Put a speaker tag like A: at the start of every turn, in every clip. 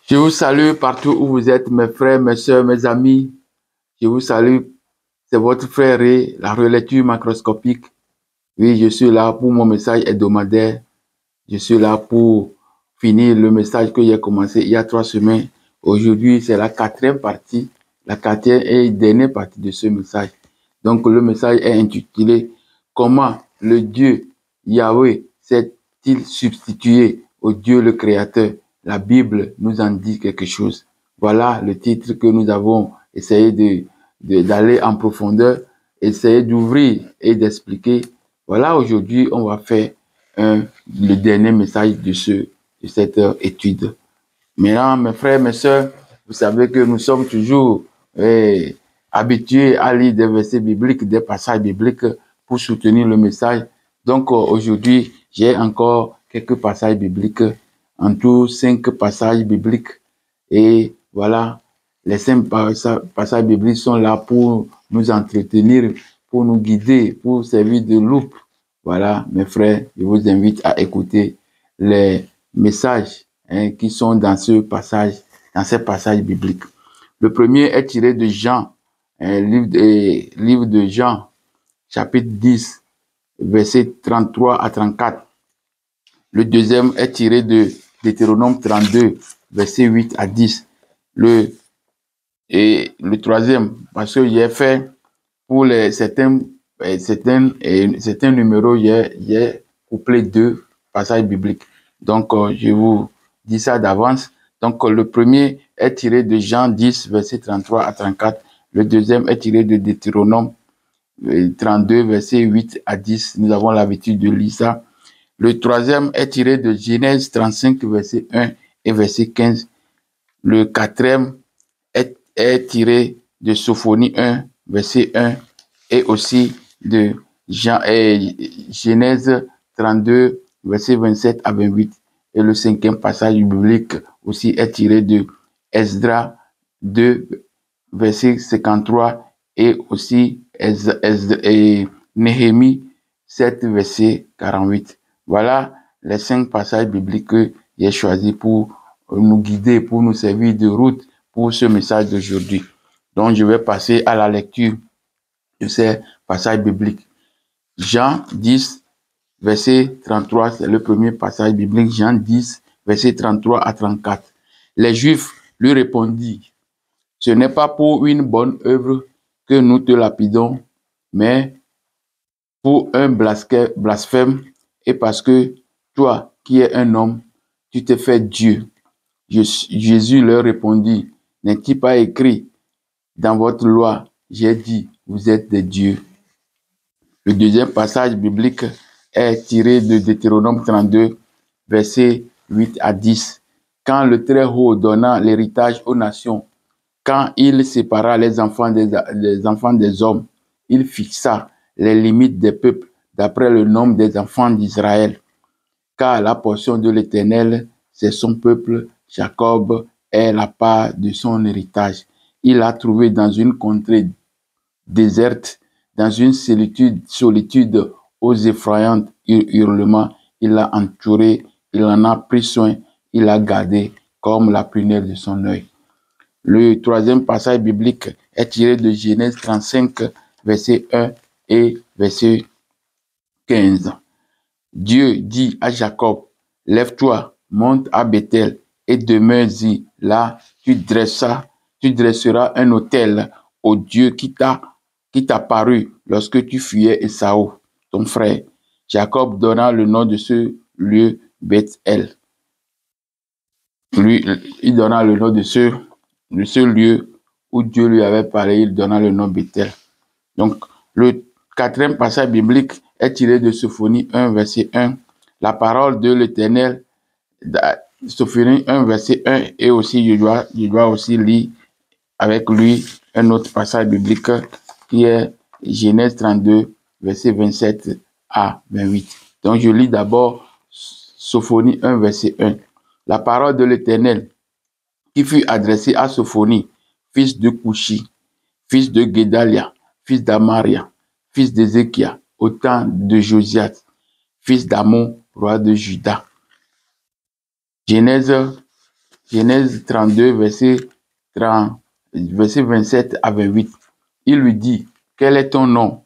A: Je vous salue partout où vous êtes, mes frères, mes sœurs, mes amis. Je vous salue. C'est votre frère Ray, la relecture macroscopique. Oui, je suis là pour mon message hebdomadaire. Je suis là pour finir le message que j'ai commencé il y a 3 semaines. Aujourd'hui, c'est la quatrième partie, la quatrième et dernière partie de ce message. Donc, le message est intitulé « Comment le Dieu Yahweh s'est-il substitué au Dieu le Créateur ?» La Bible nous en dit quelque chose. Voilà le titre que nous avons essayé d'aller en profondeur, essayer d'ouvrir et d'expliquer. Voilà, aujourd'hui, on va faire le dernier message de cette étude. Maintenant, mes frères, mes sœurs, vous savez que nous sommes toujours habitués à lire des versets bibliques, des passages bibliques pour soutenir le message. Donc, aujourd'hui, j'ai encore quelques passages bibliques, en tout 5 passages bibliques. Et voilà, les 5 passages bibliques sont là pour nous entretenir, pour nous guider, pour servir de loupe. Voilà, mes frères, je vous invite à écouter les messages qui sont dans ce passage, dans ces passages bibliques. Le premier est tiré de Jean, livre de Jean, chapitre 10, versets 33 à 34. Le deuxième est tiré de Deutéronome 32, versets 8 à 10. Et le troisième, parce que j'ai fait pour certains numéros, j'ai couplé 2 passages bibliques. Donc, je vous dis ça d'avance. Donc, le premier est tiré de Jean 10, versets 33 à 34. Le deuxième est tiré de Deutéronome 32, versets 8 à 10. Nous avons l'habitude de lire ça. Le troisième est tiré de Genèse 35, verset 1 et verset 15. Le quatrième est tiré de Sophonie 1, verset 1 et aussi de Genèse 32, verset 27 à 28. Et le cinquième passage biblique aussi est tiré de Esdras 2, verset 53 et aussi Néhémie 7, verset 48. Voilà les 5 passages bibliques que j'ai choisis pour nous guider, pour nous servir de route pour ce message d'aujourd'hui. Donc, je vais passer à la lecture de ces passages bibliques. Jean 10, verset 33, c'est le premier passage biblique. Jean 10, verset 33 à 34. Les Juifs lui répondirent, « Ce n'est pas pour une bonne œuvre que nous te lapidons, mais pour un blasphème, et parce que toi, qui es un homme, tu te fais Dieu. » Jésus leur répondit, « N'est-il pas écrit dans votre loi, j'ai dit, vous êtes des dieux. » Le deuxième passage biblique est tiré de Deutéronome 32, versets 8 à 10. Quand le Très-Haut donna l'héritage aux nations, quand il sépara les enfants des hommes, il fixa les limites des peuples d'après le nombre des enfants d'Israël. Car la portion de l'Éternel, c'est son peuple, Jacob est la part de son héritage. Il l'a trouvé dans une contrée déserte, dans une solitude aux effrayantes hurlements. Il l'a entouré, il en a pris soin, il l'a gardé comme la prunelle de son œil. Le troisième passage biblique est tiré de Genèse 35, verset 1 et verset 15. Dieu dit à Jacob, « Lève-toi, monte à Bethel et demeure-y. Là, tu dresseras un autel au Dieu qui t'a paru lorsque tu fuyais Ésaü, ton frère. » Jacob donna le nom de ce lieu Bethel. Il donna le nom de ce lieu où Dieu lui avait parlé, il donna le nom Bethel. Donc, le quatrième passage biblique est tiré de Sophonie 1, verset 1. La parole de l'Éternel, Sophonie 1, verset 1, et aussi je dois aussi lire avec lui un autre passage biblique qui est Genèse 32, verset 27 à 28. Donc, je lis d'abord Sophonie 1, verset 1. La parole de l'Éternel qui fut adressée à Sophonie, fils de Couchi, fils de Guédalia, fils d'Amaria, fils d'Ézéchia, au temps de Josias, fils d'Amon, roi de Juda. Genèse Genèse 32, verset 27 à 28. Il lui dit, quel est ton nom?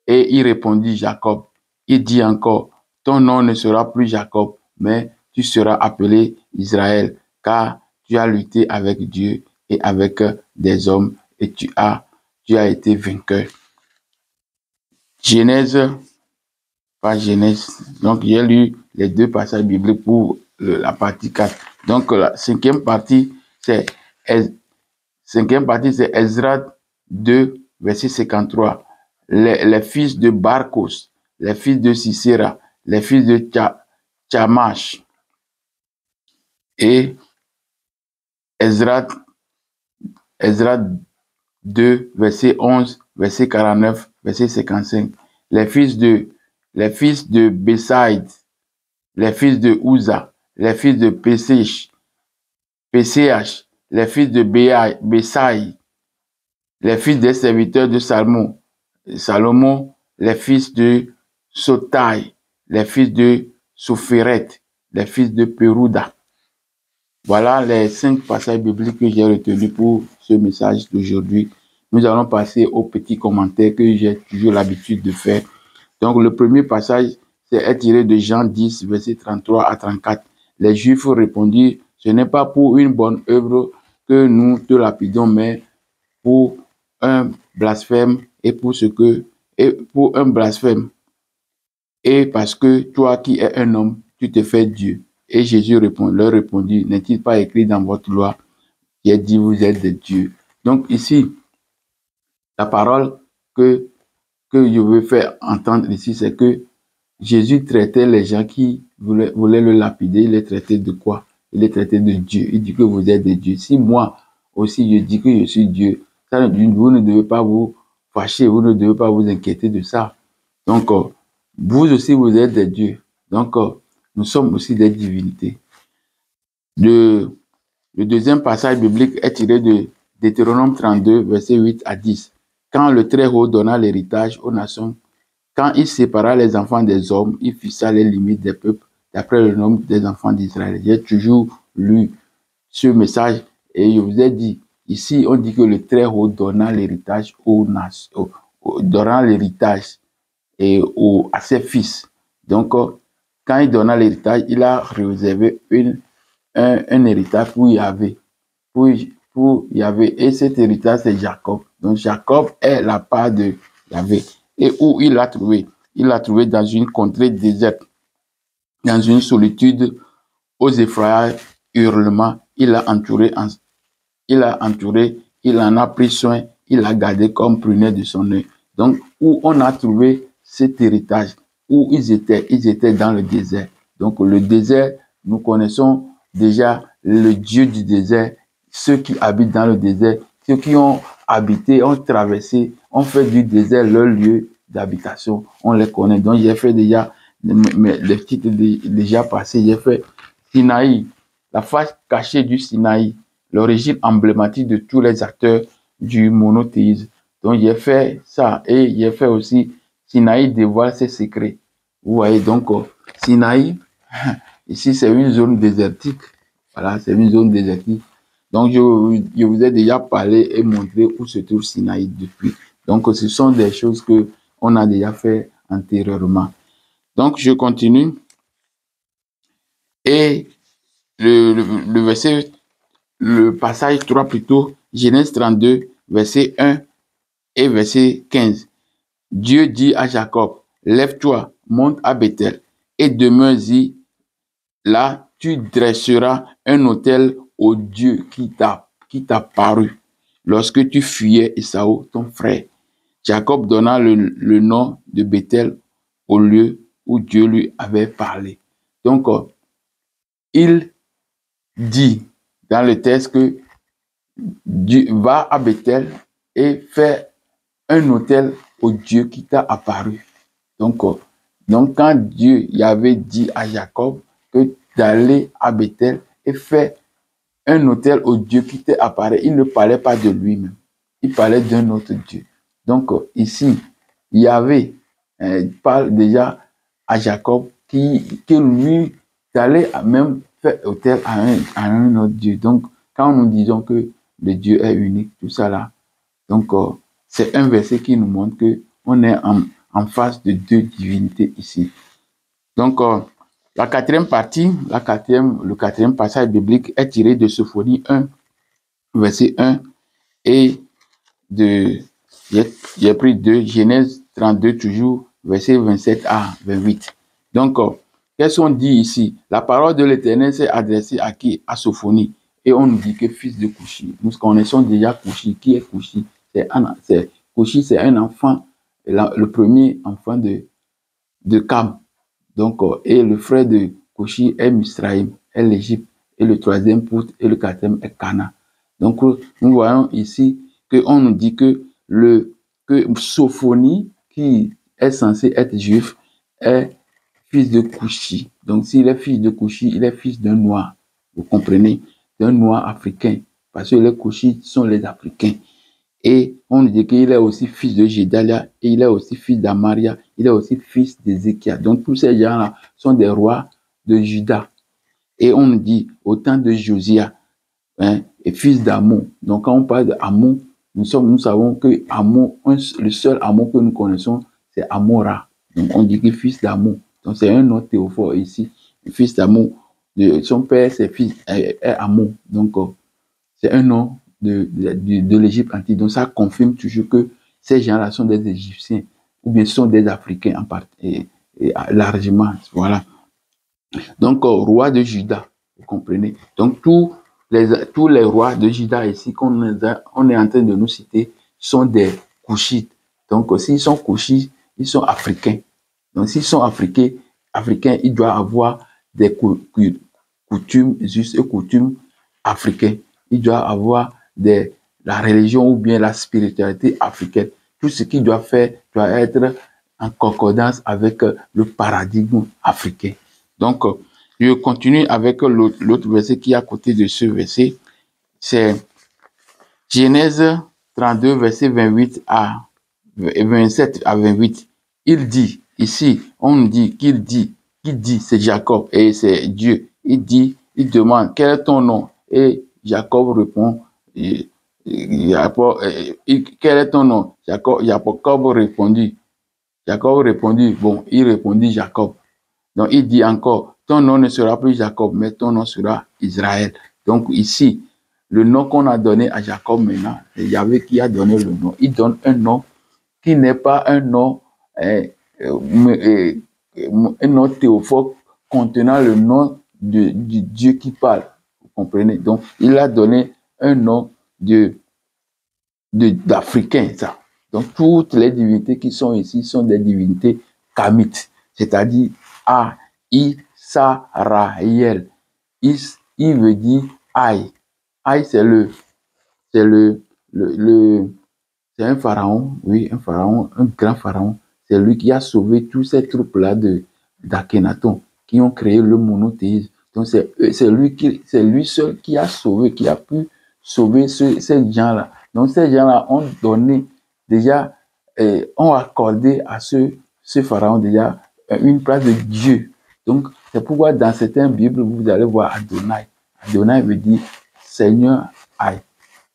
A: Et il répondit, Jacob. Il dit encore, ton nom ne sera plus Jacob, mais tu seras appelé Israël, car tu as lutté avec Dieu et avec des hommes, et tu as été vainqueur. Genèse, pas Genèse. Donc, j'ai lu les deux passages bibliques pour la partie 4. Donc, la cinquième partie, c'est Ezra 2, verset 53. Les fils de Barkos, les fils de Sisera, les fils de Chamash. Et Ezra 2, verset 11, verset 49, verset 55. Les fils de Besaïd, les fils de Uza, les fils de Peséach, les fils de Besaï, les fils des serviteurs de Salomon, les fils de Sotai, les fils de Sopheret, les fils de Perouda. Voilà les 5 passages bibliques que j'ai retenus pour ce message d'aujourd'hui. Nous allons passer aux petits commentaires que j'ai toujours l'habitude de faire. Donc, le premier passage est tiré de Jean 10, verset 33 à 34. Les Juifs répondirent, ce n'est pas pour une bonne œuvre que nous te lapidons, mais pour un blasphème et pour un blasphème. Et parce que toi qui es un homme, tu te fais Dieu. Et Jésus leur répondit, n'est-il pas écrit dans votre loi, j'ai dit vous êtes des dieux. Donc ici, la parole que je veux faire entendre ici, c'est que Jésus traitait les gens qui voulaient le lapider. Il les traitait de quoi? Il les traitait de Dieu. Il dit que vous êtes des dieux. Si moi aussi je dis que je suis Dieu, ça, vous ne devez pas vous fâcher, vous ne devez pas vous inquiéter de ça. Donc, vous aussi, vous êtes des dieux. Donc, nous sommes aussi des divinités. Le deuxième passage biblique est tiré de Deutéronome 32, versets 8 à 10. Quand le Très-Haut donna l'héritage aux nations, quand il sépara les enfants des hommes, il fixa les limites des peuples d'après le nombre des enfants d'Israël. J'ai toujours lu ce message et je vous ai dit, ici on dit que le Très-Haut donna l'héritage aux nations, donnant l'héritage à ses fils. Donc, quand il donna l'héritage, il a réservé un héritage pour Yahvé. Pour Yahvé. Et cet héritage, c'est Jacob. Donc, Jacob est la part de Yahvé. Et où il l'a trouvé? Il l'a trouvé dans une contrée déserte, dans une solitude, aux effroyables hurlements. Il l'a entouré, il en a pris soin, il l'a gardé comme prunelle de son œil. Donc, où on a trouvé cet héritage, où ils étaient dans le désert. Donc, le désert, nous connaissons déjà le Dieu du désert, ceux qui habitent dans le désert, ceux qui ont habité, ont traversé, ont fait du désert leur lieu d'habitation. On les connaît. Donc, j'ai fait déjà, les titres déjà passés, j'ai fait Sinaï, la face cachée du Sinaï, l'origine emblématique de tous les acteurs du monothéisme. Donc, j'ai fait ça et j'ai fait aussi Sinaï dévoile ses secrets. Vous voyez, donc, Sinaï, ici, c'est une zone désertique. Voilà, c'est une zone désertique. Donc, je vous ai déjà parlé et montré où se trouve Sinaï depuis. Donc, ce sont des choses que on a déjà fait antérieurement. Donc, je continue. Et le verset, le passage 3 plutôt, Genèse 32, verset 1 et verset 15. Dieu dit à Jacob, lève-toi, monte à Bethel et demeure-y. Là, tu dresseras un autel au Dieu qui t'a paru lorsque tu fuyais Ésaü, ton frère. Jacob donna le nom de Bethel au lieu où Dieu lui avait parlé. Donc, il dit dans le texte que Dieu va à Bethel et fait un autel au Dieu qui t'a apparu. Donc, quand Dieu y avait dit à Jacob que d'aller à Bethel et faire un autel au Dieu qui t'est apparu, il ne parlait pas de lui-même. Il parlait d'un autre Dieu. Donc, ici, Yahvé parle déjà à Jacob que lui, d'aller même fait autel à un autre Dieu. Donc, quand nous disons que le Dieu est unique, tout ça là, donc c'est un verset qui nous montre que on est en face de deux divinités ici. Donc, la quatrième partie, le quatrième passage biblique est tiré de Sophonie 1, verset 1 et j'ai pris de Genèse 32 toujours, verset 27 à 28. Donc, qu'est-ce qu'on dit ici? La parole de l'Éternel s'est adressée à qui? À Sophonie. Et on nous dit que fils de Couchi. Nous connaissons déjà Couchi. Qui est Couchi? Couchi, c'est un enfant, le premier enfant de Cam. Donc, et le frère de Couchi est Misraïm, est l'Égypte. Et le troisième Pout et le quatrième est Cana. Donc, nous voyons ici qu'on nous dit que Sophonie, qui est censé être juif, est fils de Couchi. Donc, s'il est fils de Couchi, il est fils d'un noir. Vous comprenez? D'un noir africain. Parce que les Couchis sont les Africains. Et on nous dit qu'il est aussi fils de Gédalia, et il est aussi fils d'Amaria, il est aussi fils d'Ézéchias. Donc, tous ces gens-là sont des rois de Juda. Et on nous dit, au temps de Josia, et fils d'Amon. Donc, quand on parle d'Amon, nous savons que Amon, le seul Amon que nous connaissons, c'est Amora. Donc, on dit que fils d'Amon. Donc, c'est un nom théophore ici. Le fils d'Amon. Son père, est Amon. Donc, c'est un nom de l'Égypte antique. Donc, ça confirme toujours que ces gens-là sont des Égyptiens ou bien sont des Africains en partie, et largement. Voilà. Donc, roi de Juda, vous comprenez. Donc, tous les rois de Juda ici qu'on est en train de nous citer sont des Couchites. Donc, s'ils sont Couchites, ils sont africains. Donc, s'ils sont africains, ils doivent avoir des coutumes justes et coutumes africaines. Ils doivent avoir la religion ou bien la spiritualité africaine. Tout ce qu'ils doivent faire doit être en concordance avec le paradigme africain. Donc, je continue avec l'autre verset qui est à côté de ce verset. C'est Genèse 32, verset 28 à 27 à 28. Il dit, ici, on dit qu'il dit, c'est Jacob et c'est Dieu. Il demande, quel est ton nom? Et Jacob répond, quel est ton nom? Jacob répondit, bon, il répondit Jacob. Donc, il dit encore, ton nom ne sera plus Jacob, mais ton nom sera Israël. Donc, ici, le nom qu'on a donné à Jacob maintenant, c'est Yahvé qui a donné le nom. Il donne un nom qui n'est pas un nom théophore contenant le nom du Dieu qui parle. Vous comprenez? Donc, il a donné un nom d'Africain, ça. Donc, toutes les divinités qui sont ici sont des divinités kamites, c'est-à-dire Israël. Il veut dire Aïe. Aïe, c'est un pharaon, oui, un pharaon, un grand pharaon. C'est lui qui a sauvé tous ces troupes-là d'Akhenaton, qui ont créé le monothéisme. Donc, c'est lui seul qui a sauvé, qui a pu sauver ces gens-là. Donc, ces gens-là ont donné, déjà, ont accordé à ce pharaon, déjà, une place de Dieu. Donc, c'est pourquoi dans certaines Bibles, vous allez voir Adonai. Adonai veut dire Seigneur Aïe.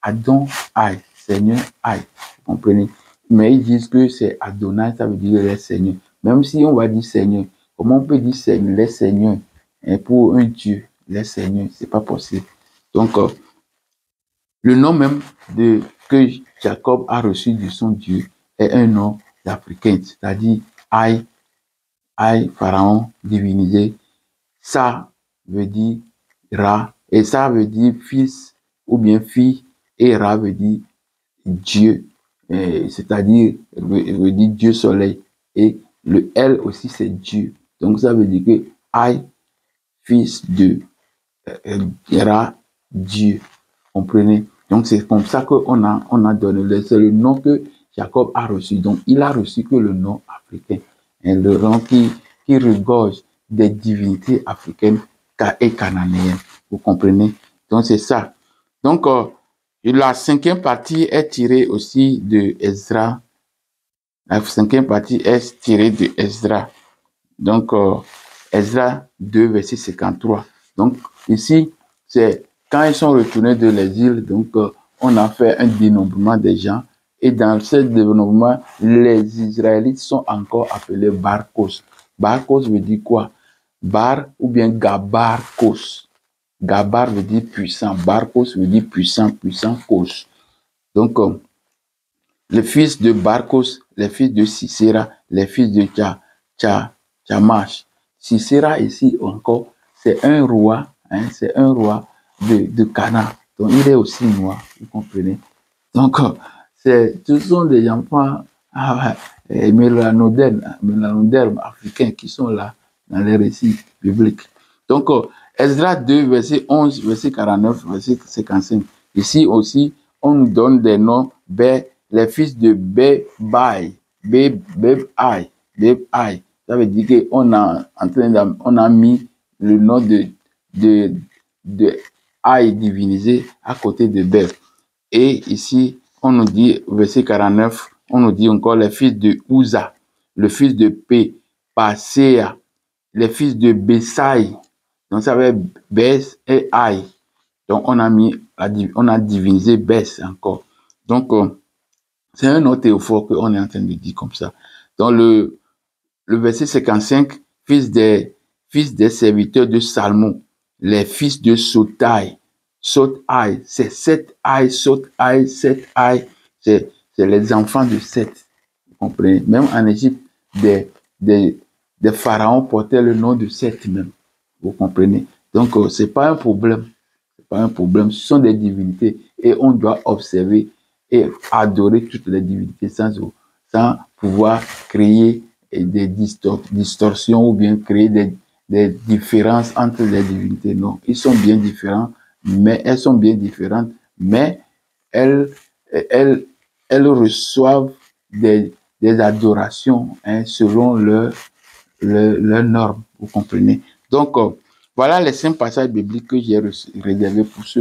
A: Adon Aïe. Seigneur Aïe. Vous comprenez? Mais ils disent que c'est Adonai, ça veut dire les seigneurs. Même si on va dire Seigneur, comment on peut dire Seigneur, les seigneurs? Et pour un Dieu, les seigneurs, c'est pas possible. Donc, le nom même que Jacob a reçu de son Dieu est un nom d'Africain, c'est-à-dire Aïe, pharaon divinisé. Ça veut dire Ra, et ça veut dire fils ou bien fille, et Ra veut dire Dieu, c'est-à-dire veut dire Dieu soleil, et le L aussi c'est Dieu. Donc ça veut dire que Aïe, fils de Ra, Dieu. Comprenez? Donc c'est comme ça qu'on a donné, c'est le nom que Jacob a reçu. Donc il a reçu que le nom africain, le nom qui regorge des divinités africaines et cananéennes. Vous comprenez? Donc c'est ça. Donc la cinquième partie est tirée aussi de Esdra. La cinquième partie est tirée de Esdra. Donc Esdra 2, verset 53. Donc Ici, c'est quand ils sont retournés de l'exil, donc on a fait un dénombrement des gens. Et dans ce dénombrement, les Israélites sont encore appelés Barkos. Barkos veut dire quoi? Bar ou bien Gabarkos. Gabar veut dire puissant. Barkos veut dire puissant, puissant, kos. Donc, les fils de Barkos, les fils de Sisera, les fils de Tchamash. Sisera ici encore, c'est un roi, hein, c'est un roi de Canaan. Donc, il est aussi noir, vous comprenez? Donc, ce sont des enfants mélanodermes africains qui sont là dans les récits bibliques. Donc, Esdras 2, verset 11, verset 49, verset 55. Ici aussi, on nous donne des noms, les fils de Bebai. Bebai. Ça veut dire qu'on a mis le nom de Aï divinisé à côté de Beb. Et ici, on nous dit, verset 49, on nous dit encore les fils de Uza, le fils de Pasea, les fils de Besaï. Donc, ça veut dire Bes et Aï. Donc, on a divinisé Bes encore. Donc, c'est un autre théophore qu'on est en train de dire comme ça. Donc, le verset 55, fils des serviteurs de Salmon, les fils de Sotai. Sotai, c'est 7 Aï, Sotai, 7 Aï, c'est les enfants de Seth. Vous comprenez? Même en Égypte, des pharaons portaient le nom de Seth même. Vous comprenez? Donc, c'est pas un problème. C'est pas un problème. Ce sont des divinités et on doit observer et adorer toutes les divinités sans pouvoir créer des distorsions ou bien créer des différences entre les divinités. Non, ils sont bien différents, mais elles sont bien différentes, mais elles reçoivent des adorations, hein, selon leurs normes, vous comprenez. Donc, voilà les 5 passages bibliques que j'ai réservés pour ce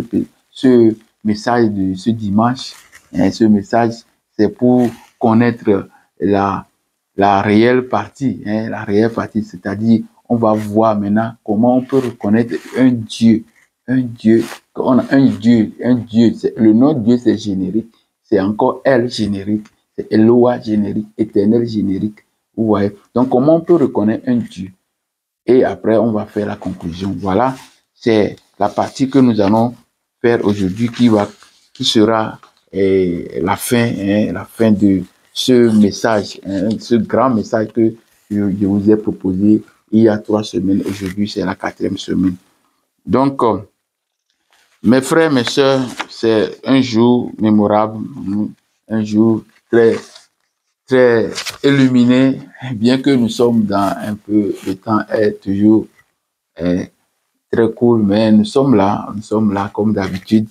A: message de ce dimanche. Hein, ce message, c'est pour connaître la réelle partie, hein, la réelle partie, c'est-à-dire, on va voir maintenant comment on peut reconnaître un Dieu, on a un Dieu, le nom de Dieu c'est générique, c'est encore El générique, c'est Eloah générique, éternel générique, vous voyez. Donc, comment on peut reconnaître un Dieu? Et après, on va faire la conclusion. Voilà, c'est la partie que nous allons faire aujourd'hui qui sera la fin de ce message, hein, ce grand message que je vous ai proposé il y a 3 semaines. Aujourd'hui, c'est la 4e semaine. Donc, mes frères, mes sœurs, c'est un jour mémorable, un jour très, très illuminé, bien que nous sommes dans un peu, le temps est toujours très cool, mais nous sommes là comme d'habitude.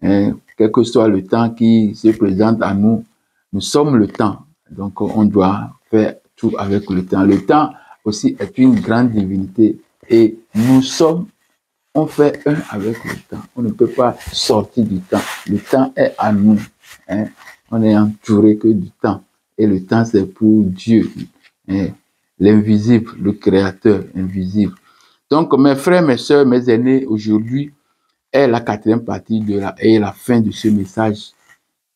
A: Quel que soit le temps qui se présente à nous, nous sommes le temps. Donc, on doit faire tout avec le temps. Le temps aussi est une grande divinité et on fait un avec le temps. On ne peut pas sortir du temps. Le temps est à nous. Hein. On est entouré que du temps. Et le temps, c'est pour Dieu. Hein. L'invisible, le créateur invisible. Donc, mes frères, mes sœurs, mes aînés, aujourd'hui est la 4e partie et la fin de ce message.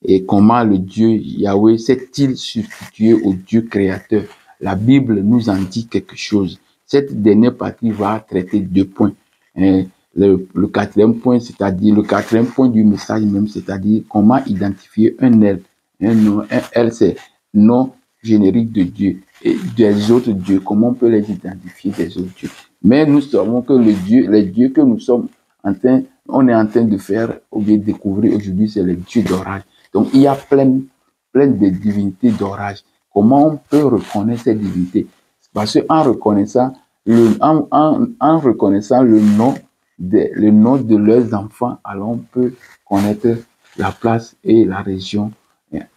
A: Et comment le Dieu Yahweh s'est-il substitué au Dieu créateur? La Bible nous en dit quelque chose. Cette dernière partie va traiter 2 points. Le 4e point, c'est-à-dire le 4e point du message même, c'est-à-dire comment identifier un L. Un L, c'est nom générique de Dieu et des autres dieux. Comment on peut les identifier des autres dieux? Mais nous savons que les dieux que nous sommes on est en train de faire ou bien découvrir aujourd'hui, c'est les dieux d'orage. Donc, il y a plein de divinités d'orage. Comment on peut reconnaître ces divinités? Parce qu'en reconnaissant le nom de leurs enfants, alors on peut connaître la place et la région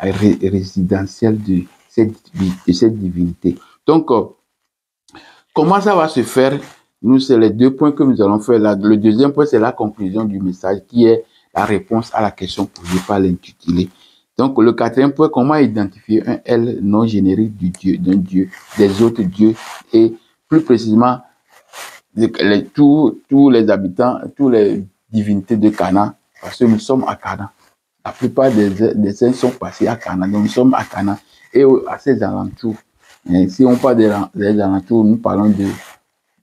A: résidentielle de cette divinité. Donc, comment ça va se faire? Nous, c'est les 2 points que nous allons faire là. Le 2e point, c'est la conclusion du message qui est la réponse à la question posée par l'intitulé. Donc, le 4e point, comment identifier un L non générique d'un Dieu, des autres dieux et plus précisément, tous les habitants, tous les divinités de Cana, parce que nous sommes à Cana. La plupart des saints sont passés à Cana, donc nous sommes à Cana et à ses alentours. Et si on parle des alentours, nous parlons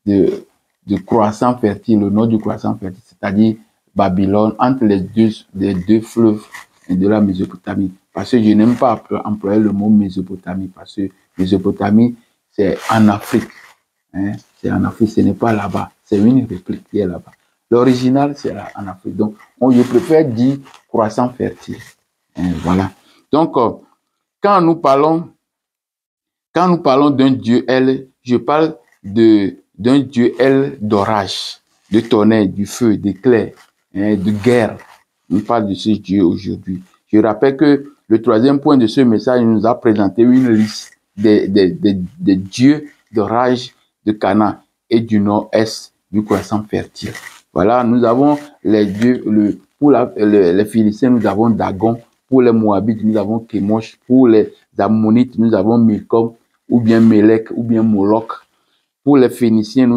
A: de croissant fertile, le nom du croissant fertile, c'est-à-dire Babylone, entre les deux fleuves de la Mésopotamie. Parce que je n'aime pas employer le mot Mésopotamie, parce que Mésopotamie, c'est en Afrique. Hein, c'est en Afrique, ce n'est pas là-bas. C'est une réplique qui est là-bas. L'original, c'est là, en Afrique. Donc, je préfère dire croissant fertile. Hein, voilà. Donc, quand nous parlons d'un Dieu, je parle d'un Dieu, d'orage, de tonnerre, du feu, d'éclair, hein, de guerre. On parle de ce Dieu aujourd'hui. Je rappelle que le troisième point de ce message nous a présenté une liste des dieux d'orage de Canaan et du nord-est du croissant fertile. Voilà, nous avons les dieux, pour les Philistins, nous avons Dagon. Pour les Moabites, nous avons Kémosh. Pour les Ammonites, nous avons Milcom, ou bien Melek, ou bien Moloch. Pour les Phéniciens,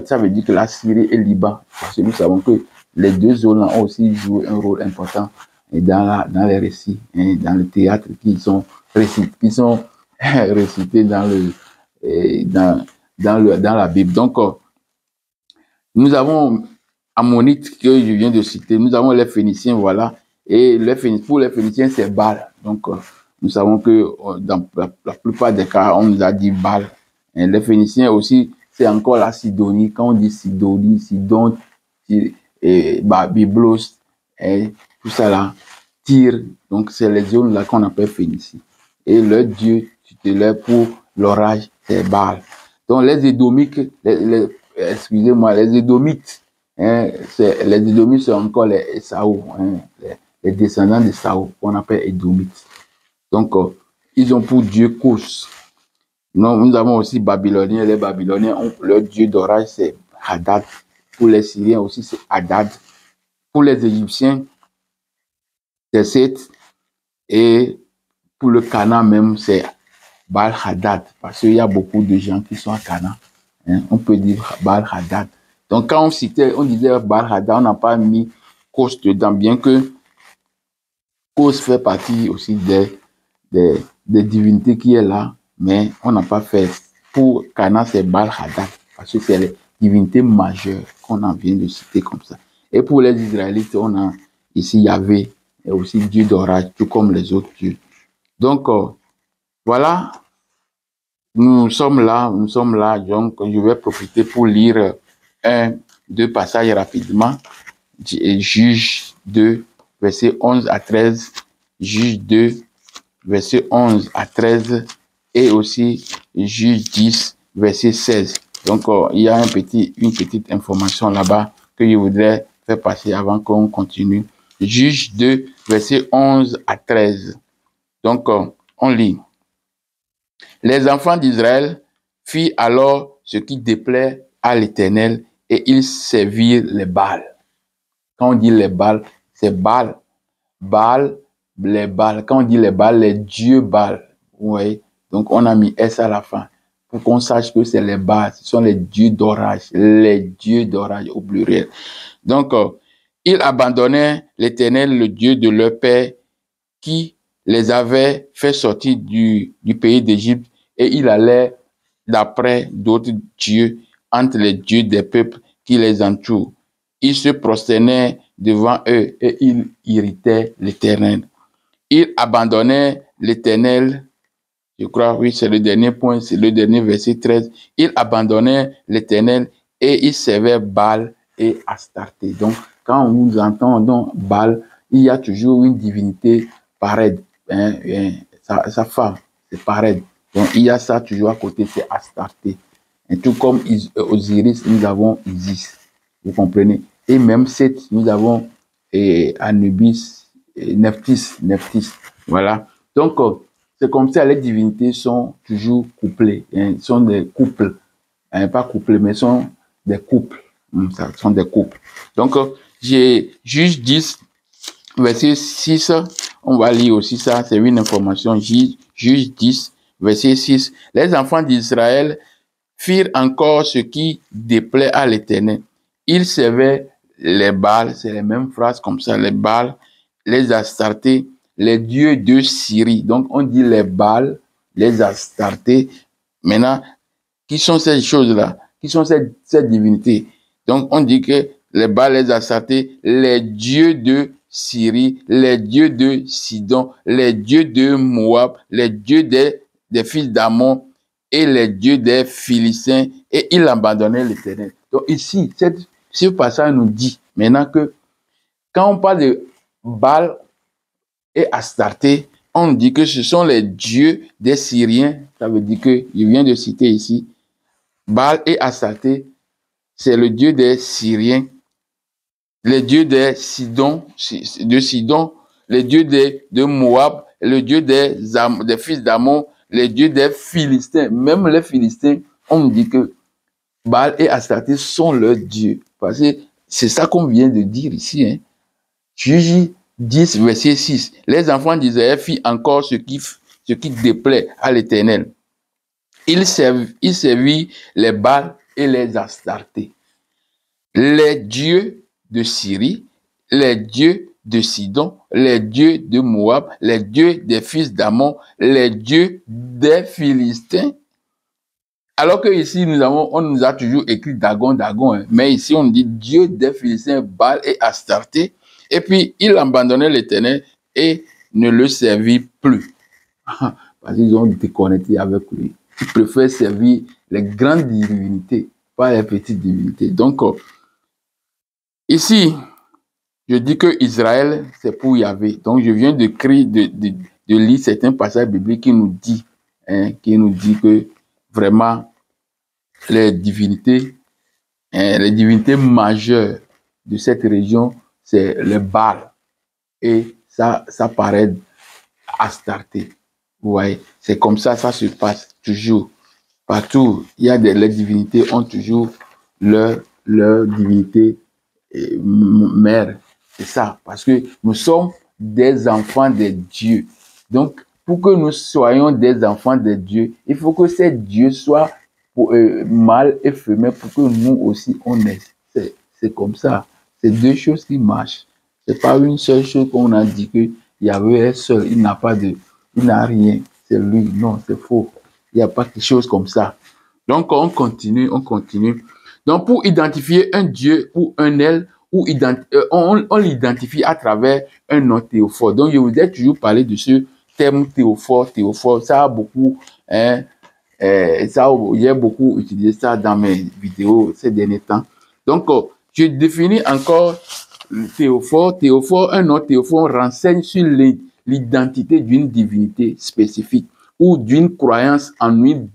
A: ça veut dire que la Syrie et le Liban. Parce que nous savons que les deux zones ont aussi joué un rôle important dans les récits, hein, dans le théâtre qui sont récités dans la Bible. Donc, nous avons Ammonites que je viens de citer, nous avons les Phéniciens, voilà, et pour les Phéniciens, c'est Baal. Donc, nous savons que dans la plupart des cas, on nous a dit Baal. Et les Phéniciens aussi, c'est encore la Sidonie. Quand on dit Sidonie, Sidon, Byblos, et tout ça là, Tyr, donc c'est les zones là qu'on appelle Phénicie. Et leur dieu tutélaire pour l'orage, c'est Baal. Donc les Édomites, excusez-moi, les Édomites, hein, les Édomites sont encore les Esaü, hein, les descendants de Saül, qu'on appelle Édomites. Donc, ils ont pour dieu Kous. Nous avons aussi Babyloniens. Les Babyloniens, leur dieu d'orage, c'est Hadad. Pour les Syriens aussi, c'est Hadad. Pour les Égyptiens, c'est Seth. Et pour le Canaan même, c'est Baal Hadad. Parce qu'il y a beaucoup de gens qui sont à Canaan. Hein, on peut dire Baal Hadad. Donc, quand on disait Baal Hadad, on n'a pas mis Kos dedans, bien que Kos fait partie aussi des divinités qui est là, mais on n'a pas fait. Pour Canaan, c'est Baal Hadad, parce que c'est les divinités majeures qu'on en vient de citer comme ça. Et pour les Israélites, on a ici Yahvé, et aussi Dieu d'orage, tout comme les autres dieux. Donc, voilà, nous sommes là, donc je vais profiter pour lire deux passages rapidement. Juge 2, versets 11 à 13, Juge 2, versets 11 à 13, et aussi Juge 10, verset 16. Donc, il y a une petite information là-bas que je voudrais faire passer avant qu'on continue. Juge 2, versets 11 à 13. Donc, on lit. Les enfants d'Israël firent alors ce qui déplaît à l'Éternel et ils servirent les Baals. Quand on dit les Baals, c'est Baal. Baal, les Baals. Quand on dit les Baals, les dieux Baals. Vous voyez? Donc, on a mis S à la fin pour qu'on sache que c'est les Baals. Ce sont les dieux d'orage au pluriel. Donc, ils abandonnaient l'Éternel, le Dieu de leur père, qui les avait fait sortir du pays d'Égypte, et ils allaient d'après d'autres dieux entre les dieux des peuples qui les entourent. Ils se prosternaient devant eux et ils irritaient l'Éternel. Ils abandonnaient l'Éternel. Je crois, oui, c'est le dernier point, c'est le dernier verset 13. Ils abandonnaient l'Éternel et ils servaient Baal et Astarté. Donc, quand nous entendons Baal, il y a toujours une divinité pareille. Sa femme, c'est pareil. Donc, il y a ça toujours à côté, c'est Astarté. Et tout comme Osiris, nous avons Isis. Vous comprenez? Et même Seth, nous avons Anubis, Nephthys. Voilà. Donc, c'est comme ça, les divinités sont toujours couplées. Hein, sont des couples. Hein, pas couplés, mais sont des couples. Ça sont des couples. Donc, j'ai Juge 10, verset 6. On va lire aussi ça. C'est une information. Juge 10, verset 6. Les enfants d'Israël firent encore ce qui déplaît à l'Éternel. Ils servaient les Baals, c'est les mêmes phrases comme ça, les Baals, les Astartés, les dieux de Syrie. Donc on dit les Baals, les Astartés. Maintenant, qui sont ces choses-là? Qui sont ces divinités? Donc on dit que les Baals, les Astartés, les dieux de Syrie, les dieux de Sidon, les dieux de Moab, les dieux des fils d'Ammon et les dieux des Philistins, et il abandonnait l'Éternel. Donc ici, ce passage nous dit maintenant que quand on parle de Baal et Astarté, on dit que ce sont les dieux des Syriens. Ça veut dire que, je viens de citer ici, Baal et Astarté, c'est le dieu des Syriens, les dieux des Sidon, les dieux de Moab, le dieu des fils d'Ammon, les dieux des Philistins. Même les Philistins, on dit que Baal et Astarté sont leurs dieux. Parce que c'est ça qu'on vient de dire ici. Hein. Juge 10, verset 6. Les enfants d'Israël firent encore ce qui déplaît à l'Éternel. Ils servirent les Baal et les Astartés. Les dieux de Syrie, les dieux de Sidon, les dieux de Moab, les dieux des fils d'Ammon, les dieux des Philistins. Alors que ici, on nous a toujours écrit Dagon, hein. Mais ici, on dit Dieu des Philistins, Baal et Astarté. Et puis, il abandonnait l'Éternel et ne le servit plus. Parce qu'ils ont déconnecté avec lui. Ils préfèrent servir les grandes divinités, pas les petites divinités. Donc, ici, je dis que Israël, c'est pour Yahvé. Donc, je viens de lire certains passages bibliques qui nous dit que vraiment, les divinités majeures de cette région, c'est le Baal. Et ça paraît Astarté. Vous voyez, c'est comme ça se passe toujours. Partout, les divinités ont toujours leur divinité mère. C'est ça, parce que nous sommes des enfants de Dieu. Donc, pour que nous soyons des enfants de Dieu, il faut que ces dieux soient mâle et femelle pour que nous aussi on naisse. C'est comme ça. C'est deux choses qui marchent. C'est pas une seule chose qu'on a dit que Yahvé est seul. Il n'a rien. C'est lui. Non, c'est faux. Il n'y a pas quelque chose comme ça. Donc on continue. Donc pour identifier un Dieu ou un elle, on l'identifie à travers un nom théophore. Donc je vous ai toujours parlé de ce terme théophore. Ça a beaucoup j'ai beaucoup utilisé ça dans mes vidéos ces derniers temps. Donc, je définis encore le théophore. Un nom théophore renseigne sur l'identité d'une divinité spécifique ou d'une croyance en une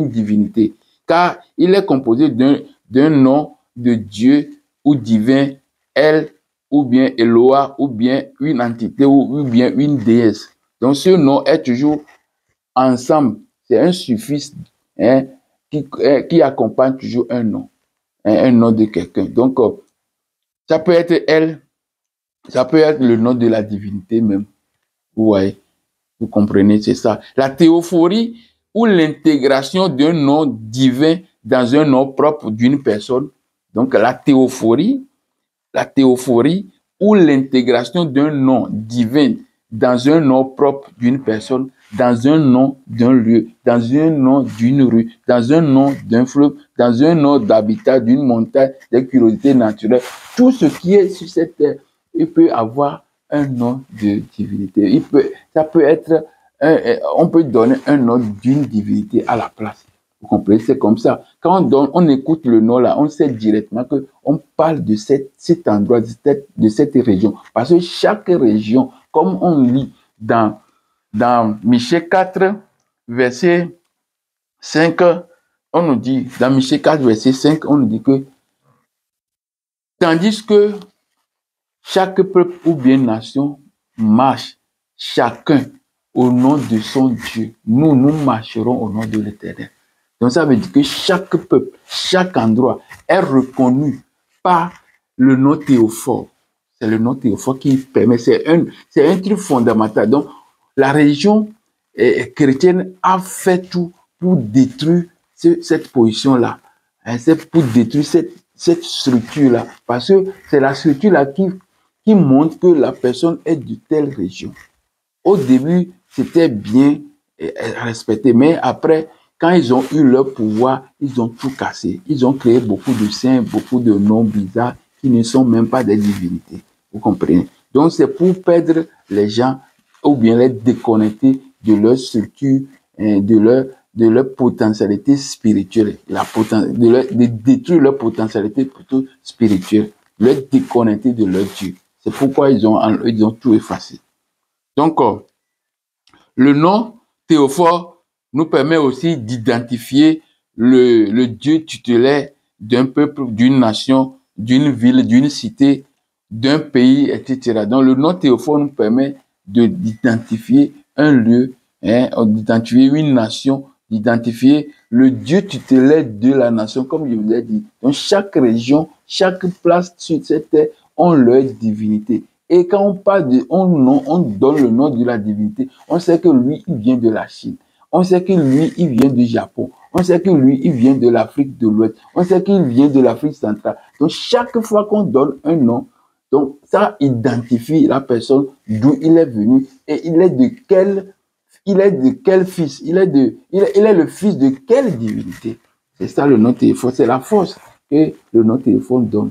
A: divinité, car il est composé d'un nom de Dieu ou divin, elle, ou bien Eloa, ou bien une entité, ou bien une déesse. Donc, ce nom est toujours ensemble. C'est un suffixe qui accompagne toujours un nom de quelqu'un. Donc, ça peut être elle, ça peut être le nom de la divinité même. Vous voyez, vous comprenez, c'est ça. La théophorie ou l'intégration d'un nom divin dans un nom propre d'une personne. Donc, la théophorie ou l'intégration d'un nom divin dans un nom propre d'une personne, dans un nom d'un lieu, dans un nom d'une rue, dans un nom d'un fleuve, dans un nom d'habitat, d'une montagne, des curiosités naturelles. Tout ce qui est sur cette terre, il peut avoir un nom de divinité. Ça peut être, on peut donner un nom d'une divinité à la place. Vous comprenez, c'est comme ça. Quand on écoute le nom là, on sait directement qu'on parle de cet endroit, de cette région. Parce que chaque région, comme on lit dans Michée 4, verset 5, on nous dit, dans Michée 4, verset 5, on nous dit que, tandis que chaque peuple ou bien nation marche chacun au nom de son Dieu, nous marcherons au nom de l'Éternel. Donc ça veut dire que chaque peuple, chaque endroit est reconnu par le nom théophore. C'est le nom théophore qui permet, c'est un truc fondamental. Donc la religion chrétienne a fait tout pour détruire cette position-là. Hein, c'est pour détruire cette structure-là. Parce que c'est la structure-là qui montre que la personne est de telle région. Au début, c'était bien respecté, mais après, quand ils ont eu leur pouvoir, ils ont tout cassé. Ils ont créé beaucoup de saints, beaucoup de noms bizarres qui ne sont même pas des divinités. Vous comprenez? Donc, c'est pour perdre les gens ou bien les déconnecter de leur structure, de leur potentialité spirituelle, de détruire leur potentialité plutôt spirituelle, leur déconnecter de leur Dieu. C'est pourquoi ils ont tout effacé. Donc, le nom Théophore nous permet aussi d'identifier le Dieu tutélaire d'un peuple, d'une nation, d'une ville, d'une cité, d'un pays, etc. Donc, le nom Théophore nous permet d'identifier un lieu, hein, d'identifier une nation, d'identifier le Dieu tutélaire de la nation, comme je vous l'ai dit. Donc, chaque région, chaque place sur cette terre ont leur divinité. Et quand on parle on donne le nom de la divinité, on sait que lui, il vient de la Chine. On sait que lui, il vient du Japon. On sait que lui, il vient de l'Afrique de l'Ouest. On sait qu'il vient de l'Afrique centrale. Donc, chaque fois qu'on donne un nom, donc ça identifie la personne d'où il est venu et il est de quel fils. Il est le fils de quelle divinité. C'est ça le nom téléphone. C'est la force que le nom téléphone donne.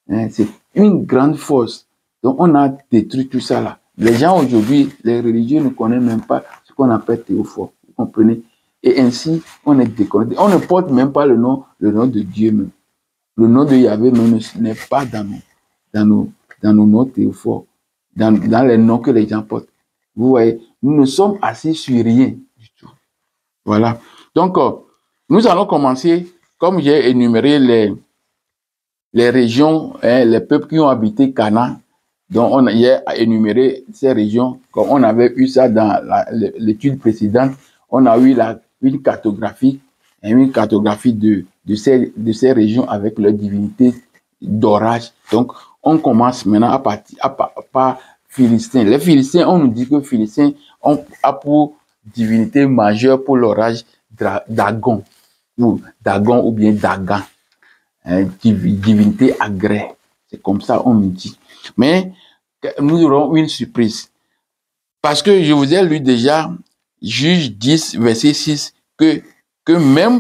A: Hein, c'est une grande force. Donc, on a détruit tout ça là. Les gens aujourd'hui, les religieux ne connaissent même pas ce qu'on appelle théophore. Vous comprenez? Et ainsi, on est déconnecté. On ne porte même pas le nom de Dieu même. Le nom de Yahvé même n'est pas dans nos noms théophores, dans les noms que les gens portent. Vous voyez, nous ne sommes assis sur rien du tout. Voilà. Donc, nous allons commencer, comme j'ai énuméré les régions, hein, les peuples qui ont habité Canaan. Donc, on a énuméré ces régions, comme on avait eu ça dans l'étude précédente. On a eu une cartographie de ces régions avec leurs divinités d'orage. Donc, on commence maintenant par Philistins. Les Philistins, on nous dit que les Philistins ont pour divinité majeure pour l'orage Dagon, ou bien Dagan, hein, divinité agrée. C'est comme ça on nous dit. Mais nous aurons une surprise. Parce que je vous ai lu déjà, Juge 10, verset 6, que même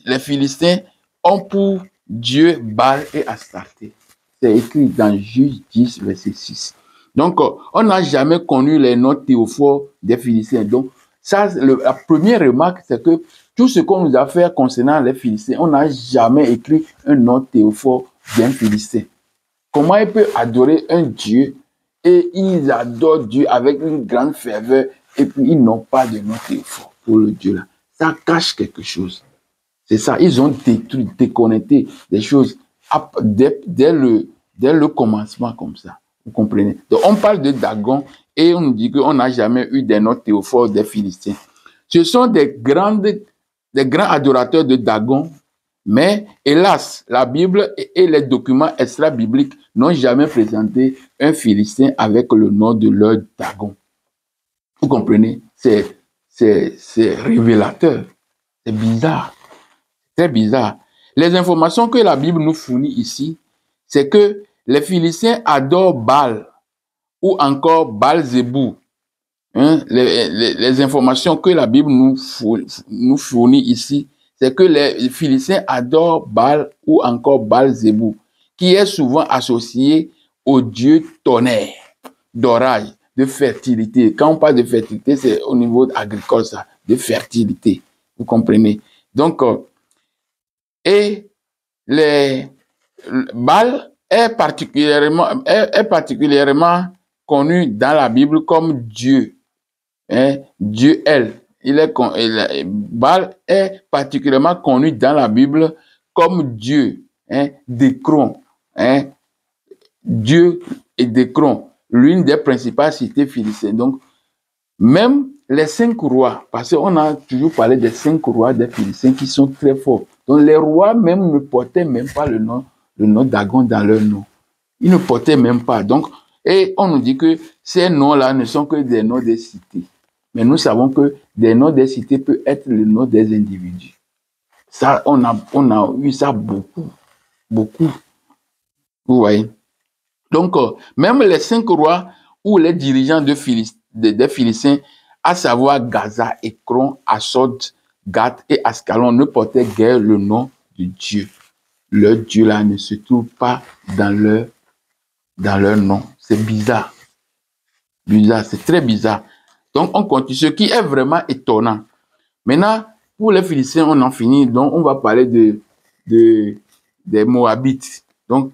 A: les Philistins ont pour Dieu Baal et Astarté. C'est écrit dans Juge 10, verset 6. Donc, on n'a jamais connu les noms théophores des Philistins. Donc, ça, la première remarque, c'est que tout ce qu'on nous a fait concernant les Philistins, on n'a jamais écrit un nom théophore d'un Philistin. Comment il peut adorer un Dieu et ils adorent Dieu avec une grande ferveur et puis ils n'ont pas de nom théophore pour le Dieu là. Ça cache quelque chose. C'est ça, ils ont détruit, déconnecté des choses dès le commencement comme ça. Vous comprenez? Donc on parle de Dagon et on nous dit qu'on n'a jamais eu des noms théophores des Philistins. Ce sont des grands adorateurs de Dagon. Mais hélas, la Bible et les documents extra-bibliques n'ont jamais présenté un Philistin avec le nom de leur Dagon. Vous comprenez? C'est révélateur. C'est bizarre. Très bizarre. Les informations que la Bible nous fournit ici, c'est que les Philistins adorent Baal ou encore Baal-Zébou. Hein? Les informations que la Bible nous fournit ici, c'est que les Philistins adorent Baal ou encore Baal-Zébou, qui est souvent associé au dieu tonnerre, d'orage, de fertilité. Quand on parle de fertilité, c'est au niveau agricole, ça, de fertilité. Vous comprenez? Donc, et Baal est particulièrement connu dans la Bible comme Dieu. Hein? Dieu El. Baal est particulièrement connu dans la Bible comme Dieu, hein, d'Écron, hein, Dieu et d'Écron, l'une des principales cités philistines. Donc, même les 5 rois, parce qu'on a toujours parlé des 5 rois des Philistins qui sont très forts. Donc, les rois même ne portaient même pas le nom Dagon dans leur nom. Ils ne portaient même pas. Donc, et on nous dit que ces noms-là ne sont que des noms des cités. Mais nous savons que des noms des cités peuvent être le nom des individus. Ça, on a vu ça beaucoup, beaucoup. Vous voyez. Donc, même les 5 rois ou les dirigeants des Philistins, à savoir Gaza, Ekron, Asod, Gath et Ascalon, ne portaient guère le nom de Dieu. Leur Dieu là ne se trouve pas dans leur nom. C'est bizarre. Bizarre, c'est très bizarre. Donc, on continue. Ce qui est vraiment étonnant. Maintenant, pour les Philistins, on en finit. Donc, on va parler des Moabites. Donc,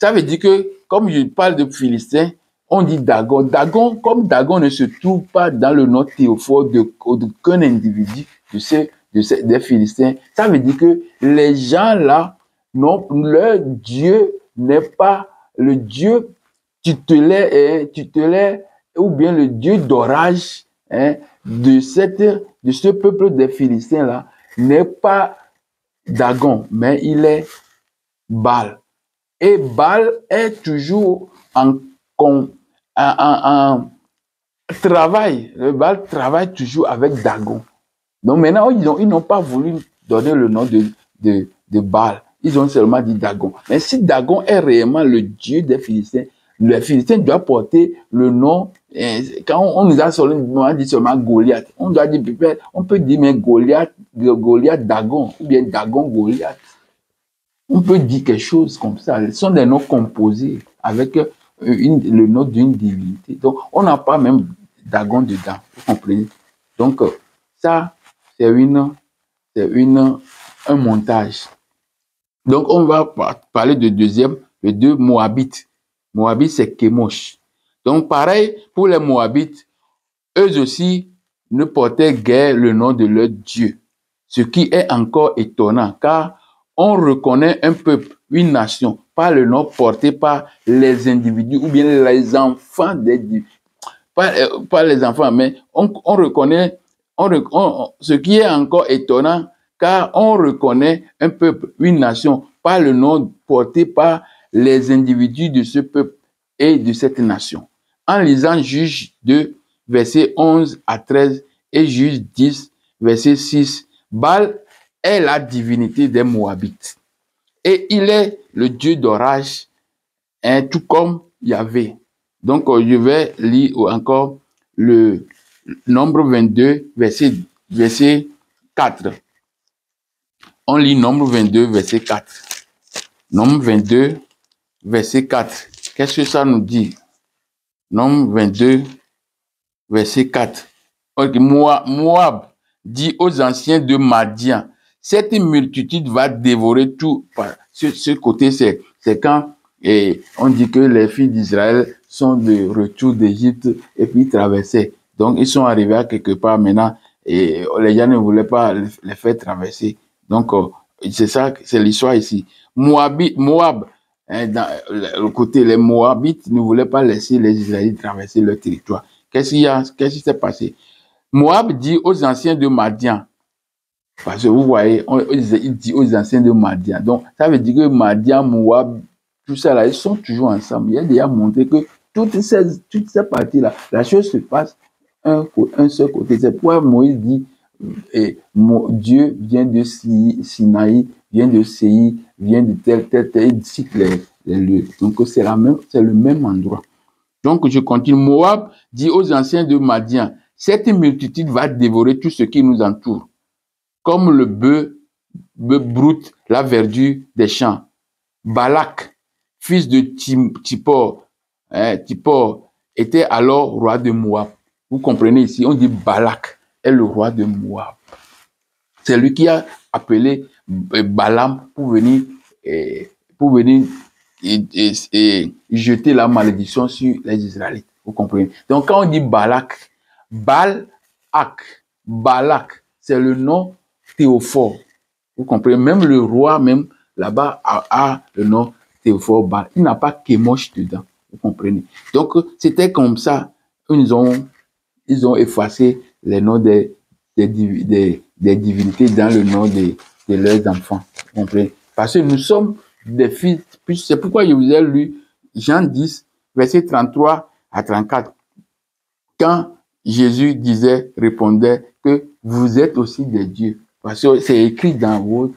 A: ça veut dire que, comme je parle de Philistins, on dit Dagon. Dagon, comme Dagon ne se trouve pas dans le nom théophore d'aucun individu des Philistins, ça veut dire que les gens là, non, leur Dieu n'est pas le Dieu tutélaire ou bien le Dieu d'orage de ce peuple des Philistins là n'est pas Dagon, mais il est Baal. Et Baal est toujours en travail. Le Baal travaille toujours avec Dagon. Donc maintenant, ils n'ont pas voulu donner le nom de Baal. Ils ont seulement dit Dagon. Mais si Dagon est réellement le dieu des Philistins, le Philistin doit porter le nom. Quand on nous a dit seulement Goliath, on doit dire, on peut dire mais Goliath Dagon, ou bien Dagon Goliath. On peut dire quelque chose comme ça. Ce sont des noms composés avec le nom d'une divinité. Donc, on n'a pas même Dagon dedans. Vous comprenez? Donc, ça, c'est un montage. Donc, on va parler de le deux Moabites. Moabite, c'est Kémosh. Donc, pareil, pour les Moabites, eux aussi ne portaient guère le nom de leur Dieu. Ce qui est encore étonnant, car on reconnaît un peuple, une nation, par le nom porté par les individus ou bien les enfants pas les enfants, mais on reconnaît, ce qui est encore étonnant, car on reconnaît un peuple, une nation, par le nom porté par les individus de ce peuple et de cette nation. En lisant Juge 2, versets 11 à 13 et Juge 10, verset 6, Baal est la divinité des Moabites. Et il est le dieu d'orage, tout comme Yahvé. Donc, je vais lire encore le Nombre 22, verset 4. On lit Nombre 22, verset 4. Nombre 22, verset 4. Qu'est-ce que ça nous dit? Nombre 22, verset 4. Okay. Moab dit aux anciens de Madian, cette multitude va dévorer tout. Ce côté, c'est quand on dit que les filles d'Israël sont de retour d'Égypte et puis traversaient. Donc, ils sont arrivés à quelque part maintenant et les gens ne voulaient pas les faire traverser. Donc, c'est ça, c'est l'histoire ici. Moab, dans le côté, les Moabites ne voulaient pas laisser les Israélites traverser leur territoire. Qu'est-ce qui s'est passé? Moab dit aux anciens de Madian, parce que vous voyez, il dit aux anciens de Madian. Donc, ça veut dire que Madian, Moab, tout ça là, ils sont toujours ensemble. Il a déjà montré que toutes ces parties-là, la chose se passe un seul côté. C'est pourquoi Moïse dit, Dieu vient de Sinaï, vient de Séi, vient de tel, il cite les lieux. Donc, c'est le même endroit. Donc, je continue. Moab dit aux anciens de Madian, cette multitude va dévorer tout ce qui nous entoure, comme le bœuf broute la verdure des champs. Balak, fils de Tippor, était alors roi de Moab. Vous comprenez ici, on dit Balak est le roi de Moab. C'est lui qui a appelé Balaam pour venir jeter la malédiction sur les Israélites. Vous comprenez? Donc, quand on dit Balak, Balak, c'est le nom théophore. Vous comprenez? Même le roi, même là-bas, a le nom théophore Baal. Il n'a pas Kémosh dedans. Vous comprenez? Donc, c'était comme ça. Ils ont effacé les noms des divinités dans le nom de leurs enfants. Vous comprenez? Parce que nous sommes des fils. C'est pourquoi je vous ai lu Jean 10, verset 33 à 34. Quand Jésus répondait que vous êtes aussi des dieux. Parce que c'est écrit dans vos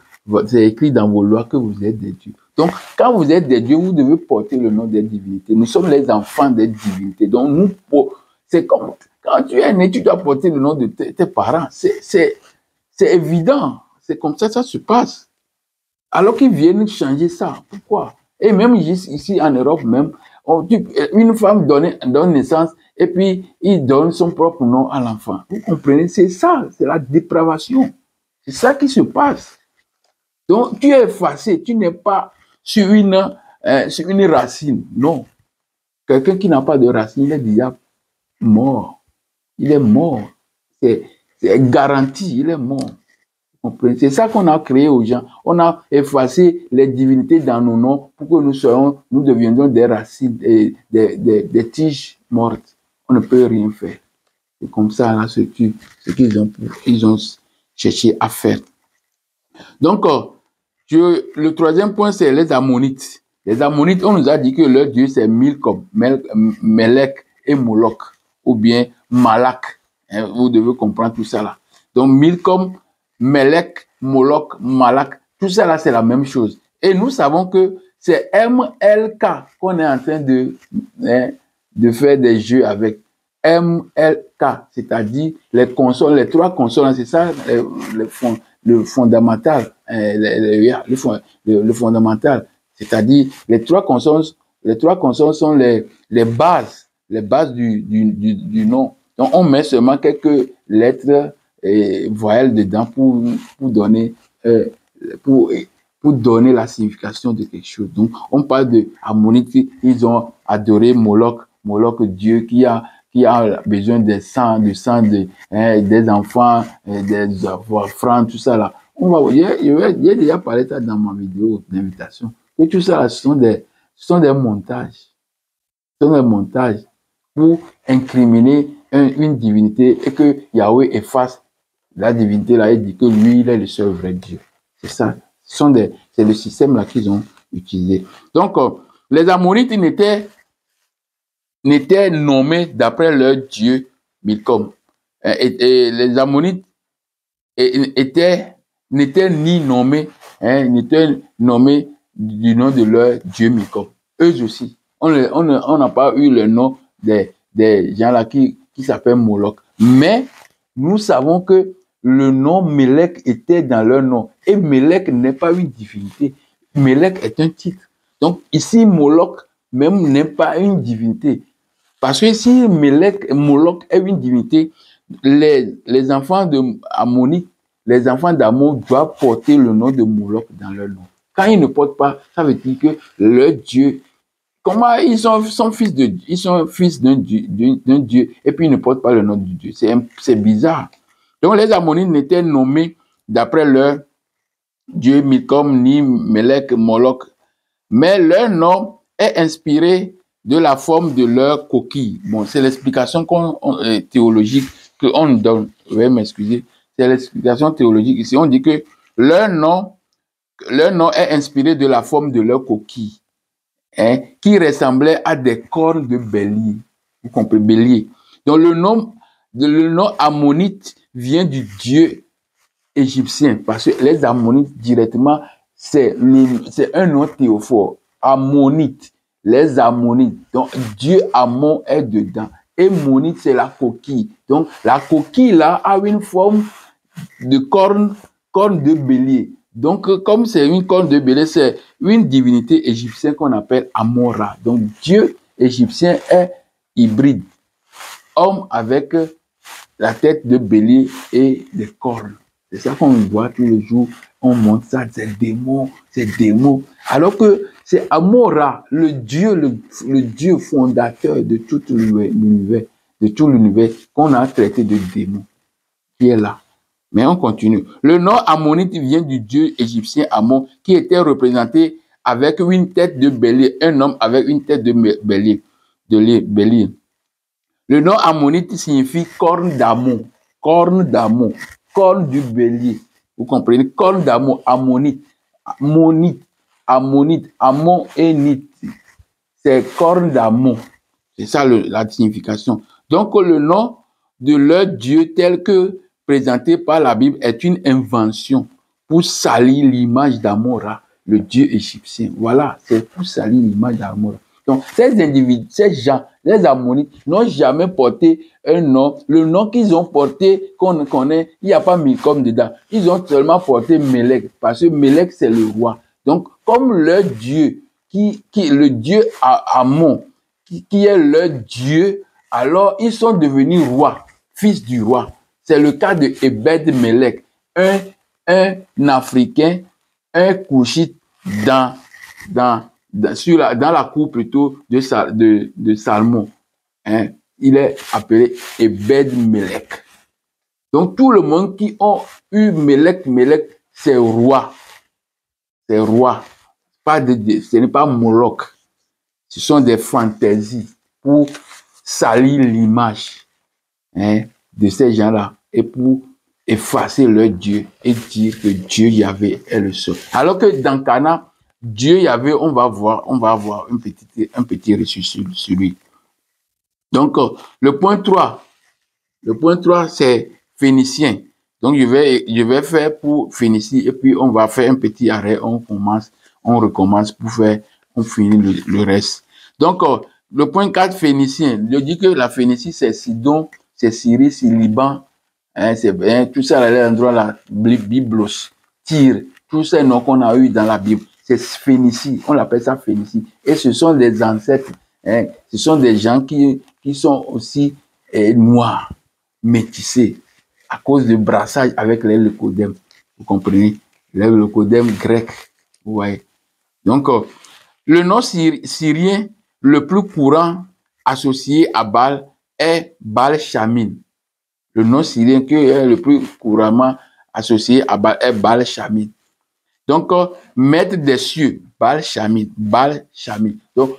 A: lois que vous êtes des dieux. Donc, quand vous êtes des dieux, vous devez porter le nom des divinités. Nous sommes les enfants des divinités. Donc, c'est comme quand tu es né, tu dois porter le nom de tes parents. C'est évident. C'est comme ça que ça se passe. Alors qu'ils viennent changer ça. Pourquoi? Et même ici en Europe, même, une femme donne naissance et puis il donne son propre nom à l'enfant. Vous comprenez? C'est ça, c'est la dépravation. C'est ça qui se passe. Donc, tu es effacé, tu n'es pas sur une racine. Non. Quelqu'un qui n'a pas de racine, il est déjà mort. Il est mort. C'est garanti, il est mort. C'est ça qu'on a créé aux gens. On a effacé les divinités dans nos noms pour que nous deviendrons des racines, des tiges mortes. On ne peut rien faire. C'est comme ça, là, ce qu'ils ont cherché à faire. Donc, le troisième point, c'est les Ammonites. Les Ammonites, on nous a dit que leur dieu, c'est Milcom, Melek et Moloch, ou bien Malak. Vous devez comprendre tout ça là. Donc, Milcom, Melek, Moloch, Malak, tout ça là, c'est la même chose. Et nous savons que c'est MLK qu'on est en train de faire des jeux avec. MLK, c'est-à-dire les consonnes, les trois consonnes, c'est ça le fondamental, le fondamental, c'est-à-dire les trois consonnes sont les bases du nom. Donc on met seulement quelques lettres et voyelles dedans pour donner la signification de quelque chose. Donc on parle de Ammonites, ils ont adoré Moloch, Dieu qui a besoin des sangs, des enfants, des offrandes, tout ça là. J'ai déjà parlé ça dans ma vidéo d'invitation. Que tout ça là, ce sont des montages. Ce sont des montages pour incriminer une divinité et que Yahweh efface la divinité là et dit que lui, il est le seul vrai Dieu. C'est ça. C'est le système là qu'ils ont utilisé. Donc, les Ammonites n'étaient nommés d'après leur dieu Milcom. Et les Ammonites n'étaient ni nommés, n'étaient nommés du nom de leur dieu Milcom. Eux aussi. On n'a pas eu le nom des gens là qui s'appellent Moloch. Mais nous savons que le nom Melek était dans leur nom. Et Melek n'est pas une divinité. Melek est un titre. Donc ici, Moloch même n'est pas une divinité. Parce que si Moloch est une divinité, les enfants d'Ammonites, les enfants d'Ammon doivent porter le nom de Moloch dans leur nom. Quand ils ne portent pas, ça veut dire que leur Dieu, comment ils sont fils d'un Dieu et puis ils ne portent pas le nom du Dieu. C'est bizarre. Donc les Ammonites n'étaient nommés d'après leur Dieu Milcom ni Melek, Moloch, mais leur nom est inspiré de la forme de leur coquille. Bon, c'est l'explication théologique qu'on nous donne. Veuillez m'excuser. C'est l'explication théologique. Ici, on dit que leur nom est inspiré de la forme de leur coquille, qui ressemblait à des cornes de bélier. Vous comprenez, bélier. Donc, le nom Ammonite vient du dieu égyptien, parce que les Ammonites, directement, c'est un nom théophore. Ammonite. Les Ammonites. Donc, Dieu Ammon est dedans. Et Monite, c'est la coquille. Donc, la coquille, là, a une forme de corne de bélier. Donc, comme c'est une corne de bélier, c'est une divinité égyptienne qu'on appelle Amon-Ra. Donc, Dieu égyptien est hybride. Homme avec la tête de bélier et des cornes. C'est ça qu'on voit tous les jours. On montre ça, c'est démon. Alors que c'est Amon-Ra, le Dieu fondateur de tout l'univers, qu'on a traité de démon, qui est là. Mais on continue. Le nom Ammonite vient du dieu égyptien Ammon, qui était représenté avec une tête de bélier, un homme avec une tête de bélier. Le nom Ammonite signifie corne d'Ammon, corne du bélier. Vous comprenez? Corne d'Ammon, Ammonite, Ammon et Nite. C'est corne d'Ammon. C'est ça la signification. Donc le nom de leur dieu tel que présentée par la Bible est une invention pour salir l'image d'Amon-Ra, le dieu égyptien. Voilà, c'est pour salir l'image d'Amon-Ra. Donc, ces individus, ces gens, les Ammonites, n'ont jamais porté un nom. Le nom qu'ils ont porté, qu'on connaît, il n'y a pas Milcom dedans. Ils ont seulement porté Melek, parce que Melek, c'est le roi. Donc, comme leur dieu, le dieu Amon, qui est leur dieu, alors ils sont devenus rois, fils du roi. C'est le cas de Ebed Melek, un Africain, un Couchite dans la cour plutôt de Salmon. Hein. Il est appelé Ebed Melek. Donc tout le monde qui a eu Melek, c'est roi. C'est roi. Ce n'est pas Moloch. Ce sont des fantaisies pour salir l'image de ces gens-là et pour effacer leur Dieu et dire que Dieu Yahvé est le seul. Alors que dans Cana, Dieu Yahvé, on va avoir un petit reçu sur lui. Donc, le point 3, c'est Phénicien. Donc, je vais faire pour Phénicie et puis on va faire un petit arrêt, on recommence on finit le reste. Donc, le point 4, Phénicien. Je dis que la Phénicie, c'est Sidon, c'est Syrie, c'est Liban, tout ça, là, l'endroit, la Byblos, Tyr, tous ces noms qu'on a eu dans la Bible, c'est Phénicie, on l'appelle ça Phénicie. Et ce sont des ancêtres, ce sont des gens qui sont aussi noirs, métissés, à cause du brassage avec les leucodèmes. Vous comprenez? Les leucodèmes grecs, vous voyez. Donc, le nom syrien le plus courant associé à Baal est Baal-Shamin. Le nom syrien qui est le plus couramment associé à Baal est Baal-Shamin. Donc, maître des cieux, Baal-Shamin. Donc,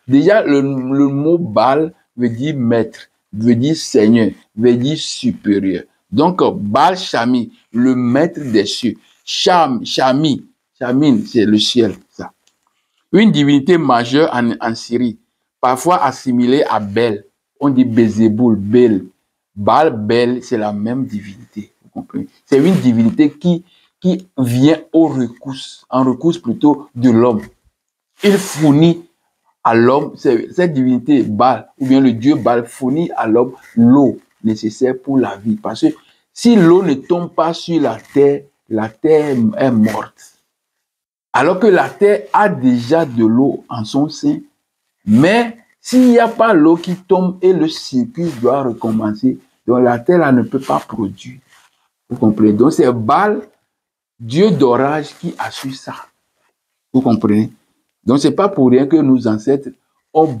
A: déjà, le mot Baal veut dire maître, veut dire seigneur, veut dire supérieur. Donc, Baal-Shamin, le maître des cieux. Shamin, c'est le ciel, ça. Une divinité majeure en Syrie, parfois assimilée à Bel. On dit Bézéboul, Bel. Baal, c'est la même divinité. Vous comprenez? C'est une divinité qui vient en rescousse plutôt de l'homme. Il fournit à l'homme, cette divinité Baal, ou bien le dieu Baal fournit à l'homme l'eau nécessaire pour la vie. Parce que si l'eau ne tombe pas sur la terre est morte. Alors que la terre a déjà de l'eau en son sein, mais s'il n'y a pas l'eau qui tombe et le circuit doit recommencer, donc la terre là, ne peut pas produire. Vous comprenez? Donc c'est Baal, dieu d'orage, qui assure ça. Vous comprenez? Donc c'est pas pour rien que nos ancêtres font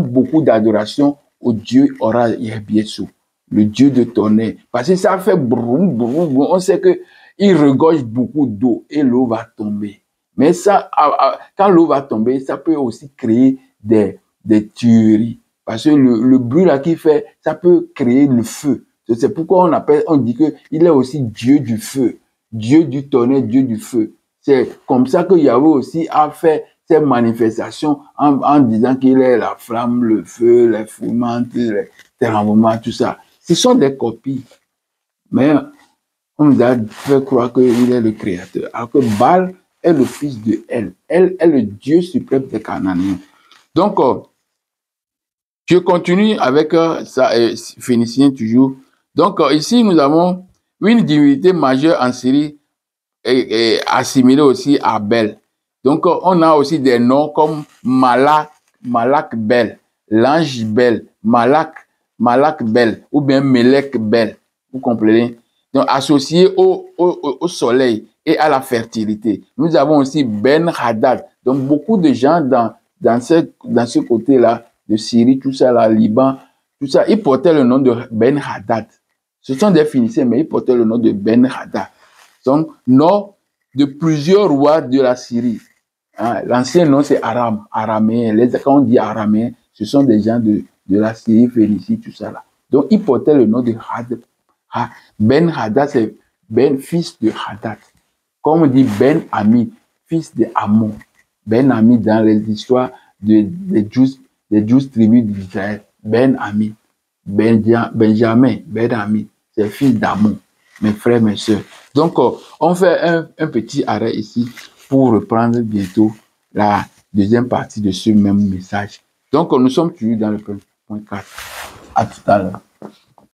A: beaucoup d'adoration au dieu orage Yebieso, le dieu de tonnerre. Parce que ça fait brum, brum, brum. On sait que il regorge beaucoup d'eau et l'eau va tomber. Mais ça, quand l'eau va tomber, ça peut aussi créer des tueries. Parce que le bruit là qu'il fait, ça peut créer le feu. C'est pourquoi on dit qu'il est aussi Dieu du feu, Dieu du tonnerre, Dieu du feu. C'est comme ça que Yahweh aussi a fait ces manifestations en disant qu'il est la flamme, le feu, les fourmentes, les tremblements, tout ça. Ce sont des copies. Mais on nous a fait croire qu'il est le créateur. Alors que Baal est le fils de El. El est le Dieu suprême des Cananéens. Donc, je continue avec ça, Phénicien toujours. Donc, ici, nous avons une divinité majeure en Syrie et assimilée aussi à Bel. Donc, on a aussi des noms comme Malak Bel, l'ange Bel, Malak Bel, ou bien Melek Bel. Vous comprenez? Donc, associé au soleil et à la fertilité. Nous avons aussi Ben Hadad. Donc, beaucoup de gens dans ce côté-là, de Syrie, tout ça, là, Liban, tout ça, ils portaient le nom de Ben Hadad. Ce sont des Phéniciens, mais ils portaient le nom de Ben Hadad. Donc, nom de plusieurs rois de la Syrie. Hein, l'ancien nom, c'est araméen. Quand on dit araméen, ce sont des gens de la Syrie, Phénicie, tout ça, là. Donc, ils portaient le nom de Hadad. Ben Hadad, c'est Ben, fils de Hadad. Comme on dit Ben Ami, fils de Amon. Ben Ami, dans les histoires des 12 tribus d'Israël. Ben Ami. Benjamin, c'est fils d'amour, mes frères, mes soeurs. Donc, on fait un petit arrêt ici pour reprendre bientôt la deuxième partie de ce même message. Donc, nous sommes toujours dans le point 4. À tout à l'heure.